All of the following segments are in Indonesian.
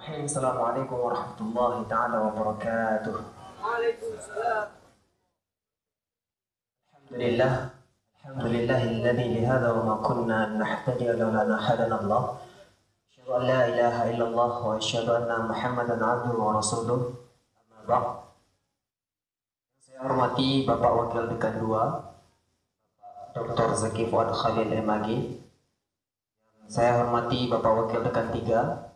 Assalamualaikum warahmatullahi taala wabarakatuh. Waalaikumsalam. Alhamdulillah. Alhamdulillahilladzi lihada wa ma kunna nahtadiya laula an hadana Allah. Asyhadu an la ilaha illallah wa asyhadu anna Muhammadan abduhu wa rasuluh. Amma ba'd. Saya hormati Bapak Wakil Dekan 2, Dr. Zaki Fuad Khalil MAG. Saya hormati Bapak Wakil Dekan 3,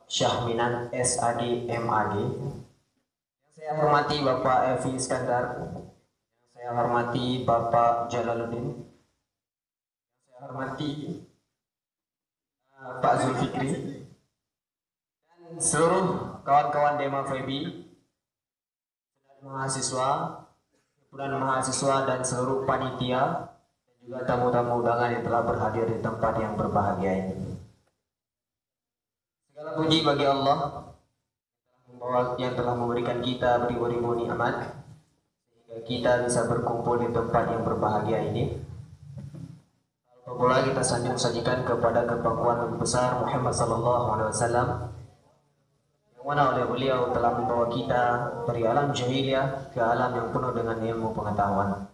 Syahminan SAD MAG. Saya hormati Bapak Evi Iskandar. Saya hormati Bapak Jalaluddin. Saya hormati Pak Zulfikri dan seluruh kawan-kawan Dema Febi, mahasiswa, himpunan mahasiswa dan seluruh panitia dan juga tamu-tamu undangan yang telah berhadir di tempat yang berbahagia ini. Segala puji bagi Allah yang telah memberikan kita beribu-ribu nikmat sehingga kita bisa berkumpul di tempat yang berbahagia ini. Pula kita sajikan kepada kepakuan Nabi besar Muhammad sallallahu alaihi wasallam yang mana oleh beliau telah membawa kita dari alam jahiliyah ke alam yang penuh dengan ilmu pengetahuan.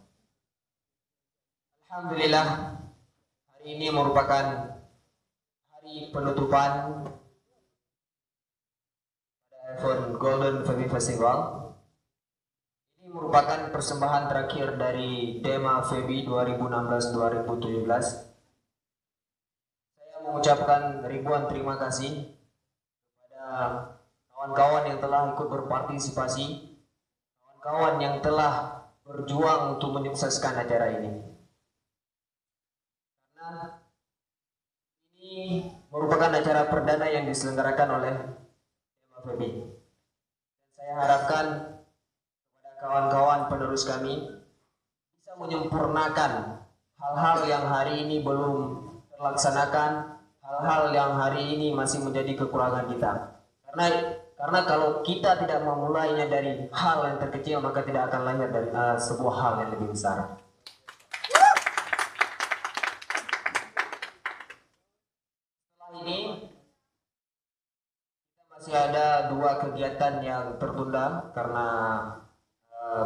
Alhamdulillah, hari ini merupakan hari penutupan event Golden Febi Festival. Ini merupakan persembahan terakhir dari Dema Febi 2016-2017. Saya mengucapkan ribuan terima kasih kepada kawan-kawan yang telah ikut berpartisipasi, kawan-kawan yang telah berjuang untuk menyukseskan acara ini. Karena ini merupakan acara perdana yang diselenggarakan oleh Dema Febi. Dan saya harapkan kepada kawan-kawan penerus kami bisa menyempurnakan hal-hal yang hari ini belum terlaksanakan, hal-hal yang hari ini masih menjadi kekurangan kita. Karena kalau kita tidak memulainya dari hal yang terkecil, maka tidak akan lahir dari sebuah hal yang lebih besar. Setelah ini kita masih ada dua kegiatan yang tertunda karena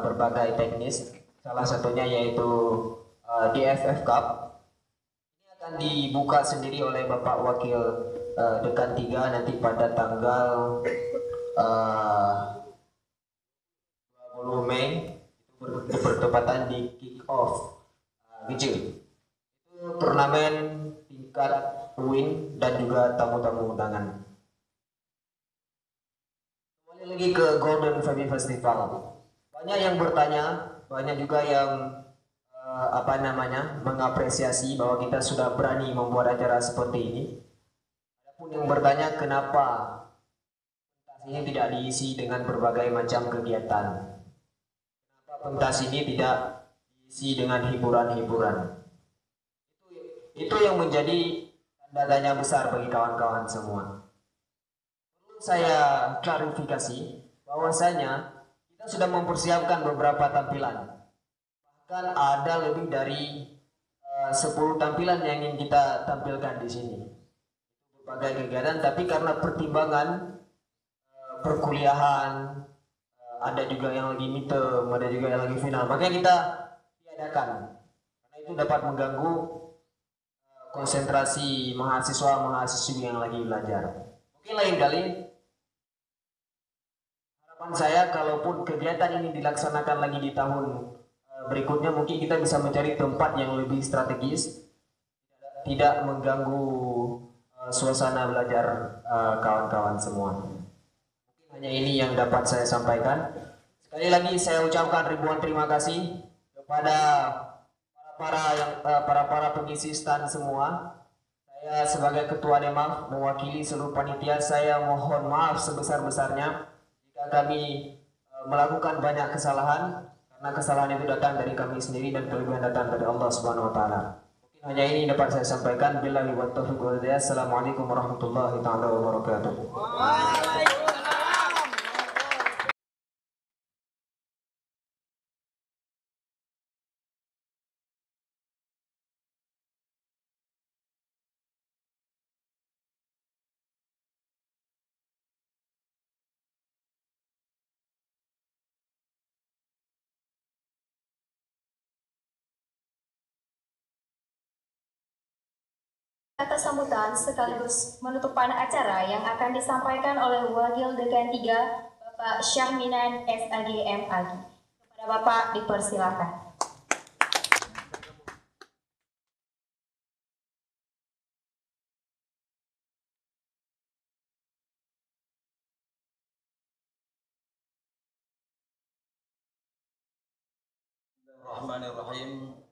berbagai teknis. Salah satunya yaitu DFF Cup. Ini akan dibuka sendiri oleh Bapak Wakil Dekan 3 nanti pada tanggal 20 Mei, itu bertepatan di kick off Gijil. Itu turnamen tingkat UIN dan juga tamu-tamu undangan. Kembali lagi ke Golden Febi Festival. Banyak yang bertanya, banyak juga yang mengapresiasi bahwa kita sudah berani membuat acara seperti ini. Adapun yang bertanya kenapa pentas ini tidak diisi dengan berbagai macam kegiatan, kenapa pentas ini tidak diisi dengan hiburan-hiburan, itu yang menjadi tanda tanya besar bagi kawan-kawan semua. Perlu saya klarifikasi bahwasanya kita sudah mempersiapkan beberapa tampilan. Bahkan ada lebih dari 10 tampilan yang ingin kita tampilkan di sini. Berbagai kegiatan, tapi karena pertimbangan perkuliahan, ada juga yang lagi midterm, ada juga yang lagi final, makanya kita tiadakan. Karena itu dapat mengganggu konsentrasi mahasiswa-mahasiswi yang lagi belajar. Mungkin lain kali harapan saya kalaupun kegiatan ini dilaksanakan lagi di tahun berikutnya, mungkin kita bisa mencari tempat yang lebih strategis, tidak mengganggu suasana belajar kawan-kawan semua. Mungkin hanya ini yang dapat saya sampaikan. Sekali lagi saya ucapkan ribuan terima kasih kepada para pengisi stand semua. Saya sebagai ketua Dema mewakili seluruh panitia, saya mohon maaf sebesar-besarnya jika kami melakukan banyak kesalahan, karena kesalahan itu datang dari kami sendiri dan kelebihan datang dari Allah Subhanahu wa taala. Mungkin hanya ini dapat saya sampaikan. Billahi wa taufiq wal hidayah. Assalamualaikum warahmatullahi taala wabarakatuh. Kata sambutan sekaligus penutupan acara yang akan disampaikan oleh Wakil Dekan 3 Bapak Syahminan SAG MAG. Kepada Bapak dipersilakan. Bismillahirrahmanirrahim.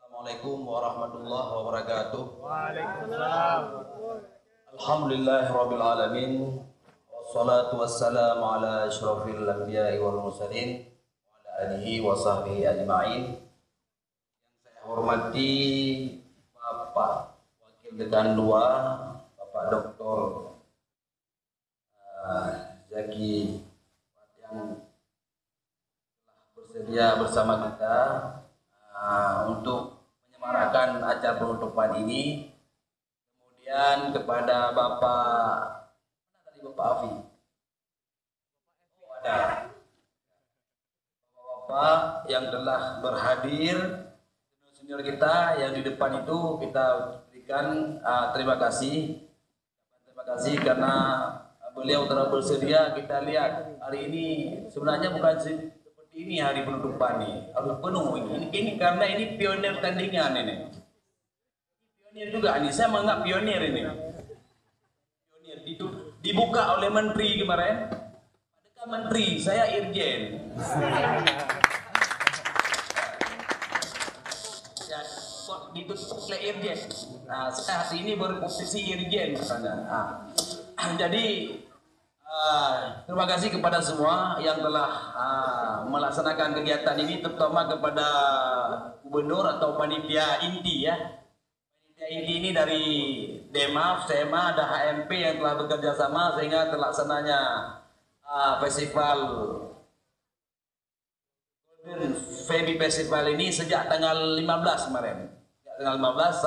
Assalamualaikum warahmatullahi wabarakatuh. Waalaikumsalam. Alhamdulillahirabbil alamin. Wassalatu wassalamu ala asyrafil anbiya'i wal mursalin wa ala alihi wa sahbihi ajma'in. Yang saya hormati Bapak Wakil Dekan 2, Bapak Dr. Zaki yang bersedia bersama kita untuk menyemarakan acara penutupan ini. Kemudian kepada Bapak, mana tadi Bapak Afi? Oh, ada. Bapak yang telah berhadir, senior kita yang di depan itu kita berikan terima kasih. Terima kasih karena beliau telah bersedia. Kita lihat hari ini sebenarnya bukan seperti ini hari penutupan nih, harus penuh ini karena ini pionir tandingan ini. Pionir juga nih, saya menganggap pionir ini. Pionir itu dibuka oleh menteri kemarin. Adakah menteri? Saya irjen. Ya, kok ditutup oleh irjen. Nah, saya hari ini berposisi irjen misalnya. Jadi terima kasih kepada semua yang telah melaksanakan kegiatan ini, terutama kepada gubernur atau panitia inti ya. Panitia inti ini dari DEMAF, SEMA, ada HMP yang telah bekerja sama sehingga terlaksananya festival Golden Baby Festival ini sejak tanggal 15 kemarin. Sejak tanggal 15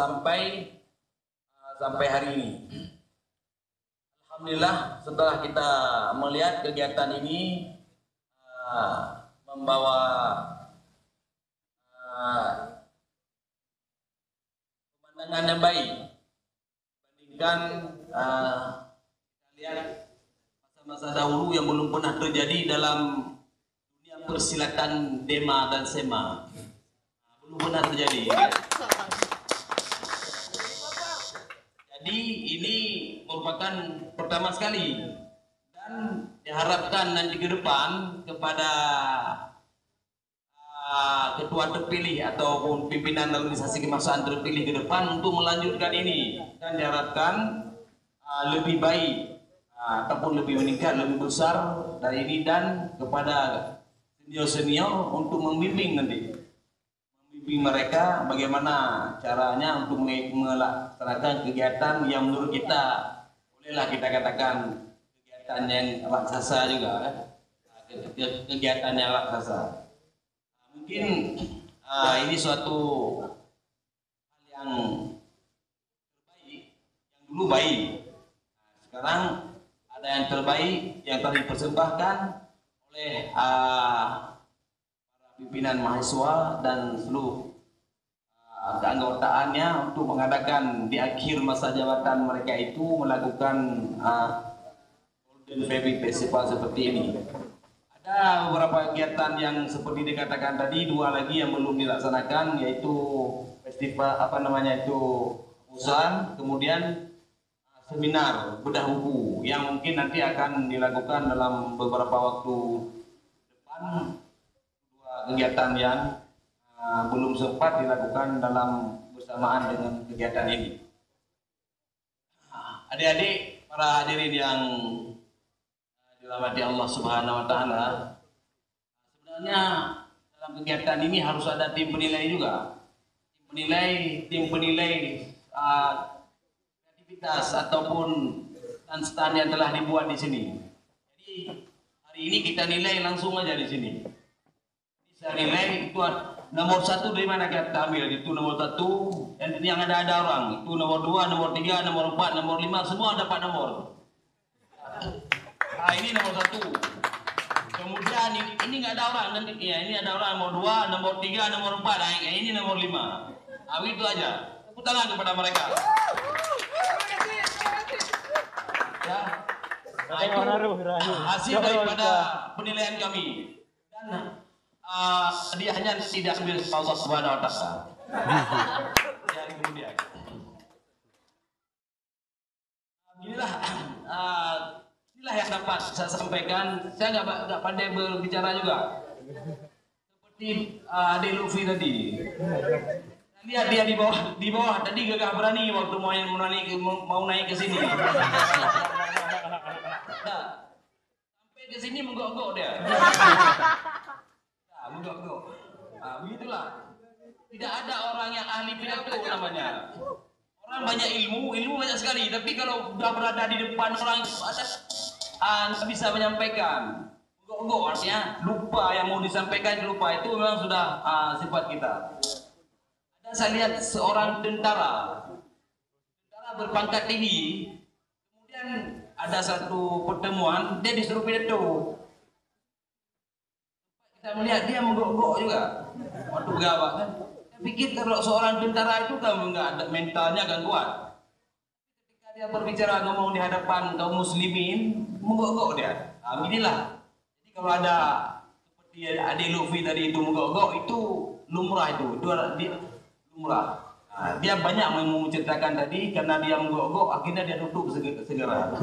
sampai hari ini. Alhamdulillah setelah kita melihat kegiatan ini membawa pemandangan yang baik dibandingkan kita lihat masa-masa dahulu yang belum pernah terjadi dalam dunia persilatan DEMA dan SEMA. Belum pernah terjadi. Jadi ini merupakan pertama sekali dan diharapkan nanti ke depan kepada ketua terpilih ataupun pimpinan organisasi kemassaan terpilih ke depan untuk melanjutkan ini, dan diharapkan lebih baik ataupun lebih meningkat, lebih besar dari ini, dan kepada senior-senior untuk membimbing nanti. Mereka bagaimana caranya untuk melaksanakan kegiatan yang menurut kita bolehlah kita katakan kegiatan yang raksasa juga kan? Kegiatan yang raksasa. Mungkin ini suatu hal yang terbaik, yang dulu baik. Sekarang ada yang terbaik yang telah dipersembahkan oleh pimpinan mahasiswa dan seluruh keanggotaannya untuk mengadakan di akhir masa jabatan mereka itu melakukan Golden Baby Festival seperti ini. Ada beberapa kegiatan yang seperti dikatakan tadi, 2 lagi yang belum dilaksanakan, yaitu festival usaha, kemudian seminar bedah buku yang mungkin nanti akan dilakukan dalam beberapa waktu depan. Kegiatan yang belum sempat dilakukan dalam bersamaan dengan kegiatan ini. Adik-adik, para hadirin yang dirahmati Allah Subhanahu wa Ta'ala, sebenarnya dalam kegiatan ini harus ada tim penilai juga. Tim penilai kreativitas ataupun stand yang telah dibuat di sini. Jadi hari ini kita nilai langsung aja di sini. Saya nilai itu nomor 1 dari mana kita ambil, itu nomor 1, dan yang ada orang, itu nomor 2, nomor 3, nomor 4, nomor 5, semua dapat nomor. Ini nomor 1. Kemudian ini nggak ada orang, nanti ya ini ada orang nomor 2, nomor 3, nomor 4, ini nomor 5. Itu aja. Tepuk tangan kepada mereka. Nah, itu hasil daripada penilaian kami. Dan dia hanya tidak ambil Allah Subhanahu wa taala. Dari kemudian. Inilah yang dapat saya sampaikan. Saya nggak pandai berbicara juga. Seperti Ade Luffy tadi. Lihat dia di bawah tadi gagah berani waktu mau naik ke sini. Nah, sampai ke sini menggok-gok dia. Nah, menggok-gok. Nah, begitulah. Tidak ada orang yang ahli pidato namanya. Orang banyak ilmu banyak sekali, tapi kalau sudah berada di depan orang ada bisa menyampaikan. Enggak, artinya lupa yang mau disampaikan, lupa itu memang sudah sifat kita. Ada saya lihat seorang tentara berpangkat tinggi, kemudian ada satu pertemuan dia disuruh pidato. Kita melihat dia menggok-gok juga waktu bergawak kan. Pikir kalau seorang tentara itu kan nggak ada mentalnya kan kuat. Ketika dia berbicara ngomong di hadapan kaum muslimin, menggok-gok dia. Nah, inilah. Jadi kalau ada seperti Ade Luffy tadi itu menggok-gok itu lumrah itu dia lumrah. Nah, dia banyak menceritakan tadi karena dia menggok-gok akhirnya dia duduk segera.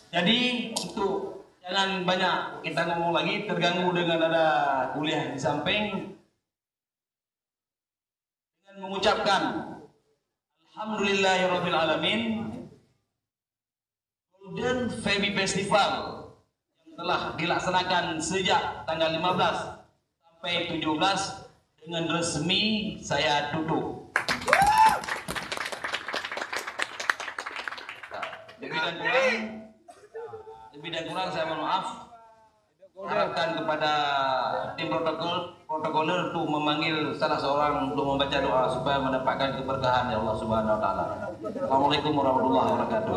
Jadi untuk jangan banyak kita ngomong lagi, terganggu dengan ada kuliah di samping. Dengan mengucapkan Alhamdulillahirabbil alamin, Golden Feby Festival yang telah dilaksanakan sejak tanggal 15 sampai 17 dengan resmi saya tutup. Lebih dan kurang saya mohon maaf. Harapkan kepada tim protokoler untuk memanggil salah seorang untuk membaca doa supaya mendapatkan keberkahan ya Allah Subhanahu wa taala. Assalamualaikum warahmatullahi wabarakatuh.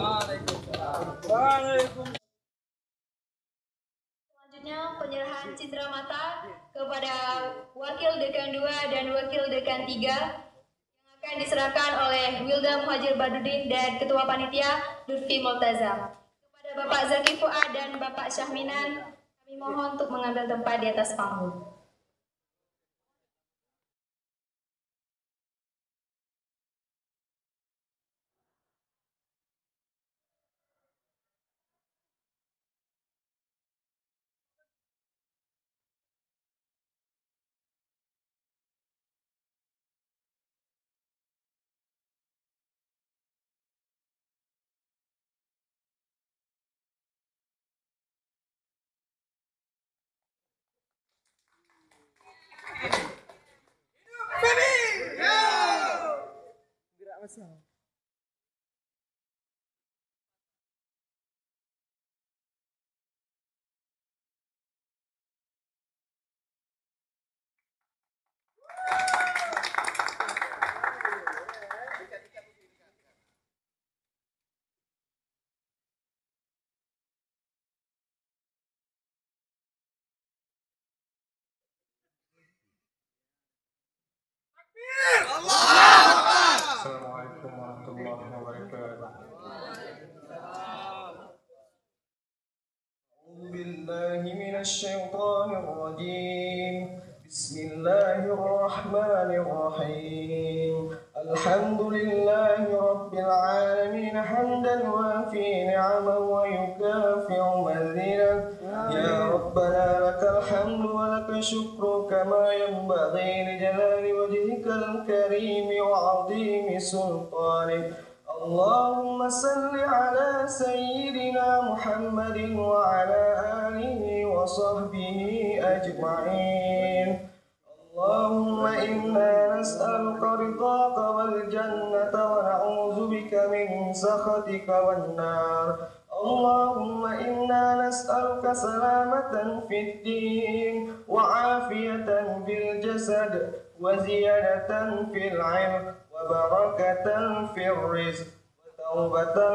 Selanjutnya penyerahan cindera mata kepada Wakil Dekan 2 dan Wakil Dekan 3 yang akan diserahkan oleh Wilda Muhajir Badudin dan Ketua Panitia Lutfi Multazam. Bapak Zaki Fuad dan Bapak Syahminan, kami mohon untuk mengambil tempat di atas panggung. Assalamualaikum warahmatullahi wabarakatuh. A'udzu billahi minasy syaithanir rajim. Bismillahirrahmanirrahim. Alhamdulillahi rabbil alamin hamdan wafi ni'amahu wa yukafi'u mazidah. Ya Rabbana lakal hamdu wa lakal syukru kama yanbaghi li jalali wajhikal karim wa 'azimi sultanik. Allahumma salli ala sayyidina Muhammadin wa ala alihi wa sahbihi ajma'in. Allahumma inna nas'aluka ridhaka wal jannata wa na'udzu bika min sakhatika wan nar. Allahumma inna nas'aluka salamatan fid din wa afiyatan fil jasad wa ziyadatan fil 'ilm wa barakatan fil rizq wa taubatan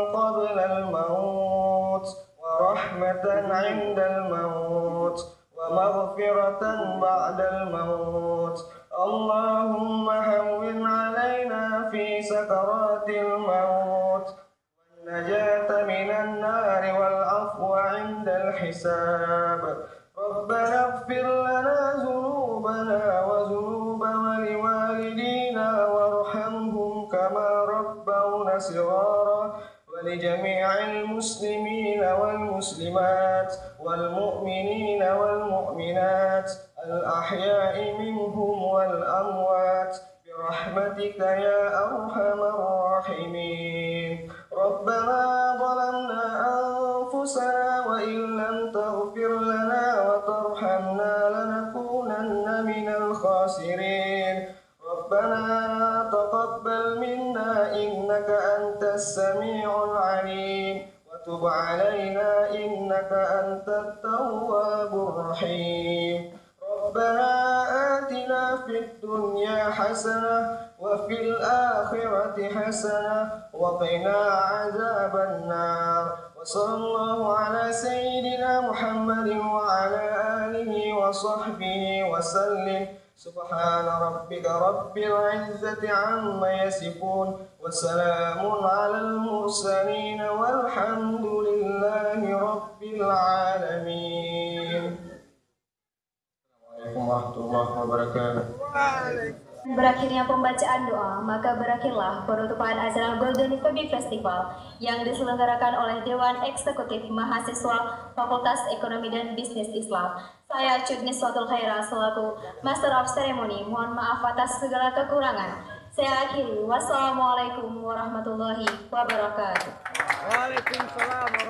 qabla al maut wa rahmatan 'inda al maut wa maghfiratan ba'da al maut. Allahumma hawwin 'alaina في سكرات الموت والنجاة من النار والعفو عند الحساب. ربنا اغفر لنا ذنوبنا وذنوب ولوالدينا وارحمهم كما ربونا صغارا، ولجميع المسلمين والمسلمات والمؤمنين والمؤمنات الأحياء منهم والأموات برحمتك يا أرحم الراحمين. ربنا ظلمنا أنفسنا وإن لم تغفر لنا وترحمنا لنكونن من الخاسرين. ربنا تقبل منا إنك أنت السميع العليم وتب علينا إنك أنت التواب الرحيم. ربنا آتنا في الدنيا حسنة وفي الآخرة حسنة وقنا عذاب النار. وصلى الله على سيدنا محمد وعلى آله وصحبه وسلم. سبحان ربك رب العزة عما يصفون وسلام على المرسلين والحمد لله رب العالمين. Assalamualaikum warahmatullahi wabarakatuh. Berakhirnya pembacaan doa, maka berakhirlah penutupan acara Golden Public Festival yang diselenggarakan oleh Dewan Eksekutif Mahasiswa Fakultas Ekonomi dan Bisnis Islam. Saya Cudniswatul Khaira selaku Master of Ceremony. Mohon maaf atas segala kekurangan. Saya akhiri. Wassalamualaikum warahmatullahi wabarakatuh. Waalaikumsalam.